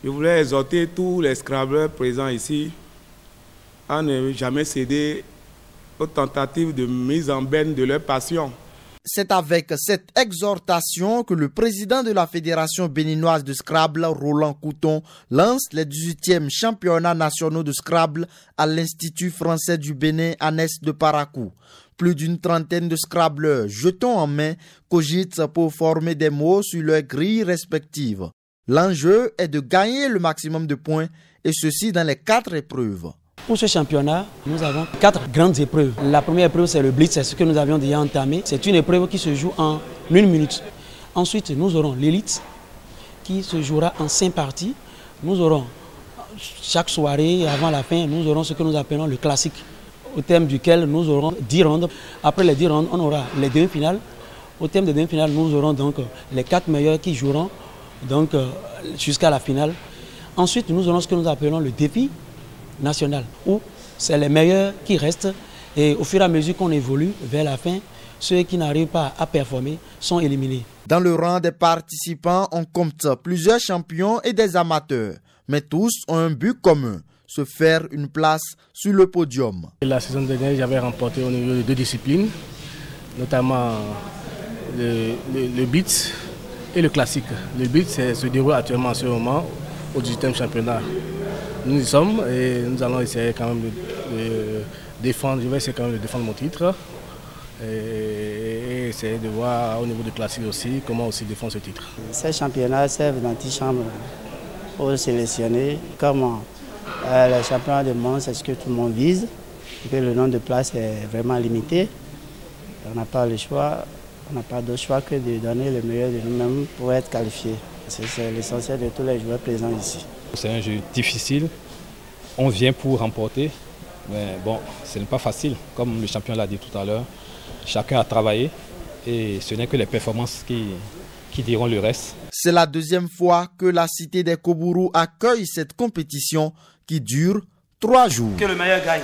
Je voulais exhorter tous les Scrabbleurs présents ici à ne jamais céder aux tentatives de mise en berne de leur passion. C'est avec cette exhortation que le président de la Fédération béninoise de Scrabble, Roland Couton, lance les 18e championnats nationaux de Scrabble à l'Institut français du Bénin, annexe de Parakou. Plus d'une trentaine de Scrabbleurs, jetons en main, cogitent pour former des mots sur leurs grilles respectives. L'enjeu est de gagner le maximum de points, et ceci dans les 4 épreuves. Pour ce championnat, nous avons 4 grandes épreuves. La première épreuve, c'est le Blitz, c'est ce que nous avions déjà entamé. C'est une épreuve qui se joue en 1 minute. Ensuite, nous aurons l'élite, qui se jouera en 5 parties. Nous aurons, chaque soirée, avant la fin, nous aurons ce que nous appelons le classique, au thème duquel nous aurons 10 rondes. Après les 10 rondes, on aura les demi-finales. Au thème des demi-finales, nous aurons donc les 4 meilleurs qui joueront donc, jusqu'à la finale. Ensuite, nous aurons ce que nous appelons le défi national, où c'est les meilleurs qui restent, et au fur et à mesure qu'on évolue vers la fin, ceux qui n'arrivent pas à performer sont éliminés. Dans le rang des participants, on compte plusieurs champions et des amateurs, mais tous ont un but commun: se faire une place sur le podium. La saison dernière, j'avais remporté au niveau de 2 disciplines, notamment le beat et le classique. Le beat se déroule actuellement en ce moment au 18e championnat. Nous y sommes et nous allons essayer quand même de défendre, je vais essayer quand même de défendre mon titre et essayer de voir au niveau du classique aussi comment aussi défendre ce titre. Ces championnats servent d'antichambre aux sélectionnés. Comme les championnats du monde, c'est ce que tout le monde vise, et que le nombre de places est vraiment limité. On n'a pas le choix, on n'a pas d'autre choix que de donner le meilleur de nous-mêmes pour être qualifiés. C'est l'essentiel de tous les joueurs présents ici. C'est un jeu difficile, on vient pour remporter, mais bon, ce n'est pas facile. Comme le champion l'a dit tout à l'heure, chacun a travaillé et ce n'est que les performances qui diront le reste. C'est la 2e fois que la cité des Kobourou accueille cette compétition qui dure 3 jours. Que le meilleur gagne.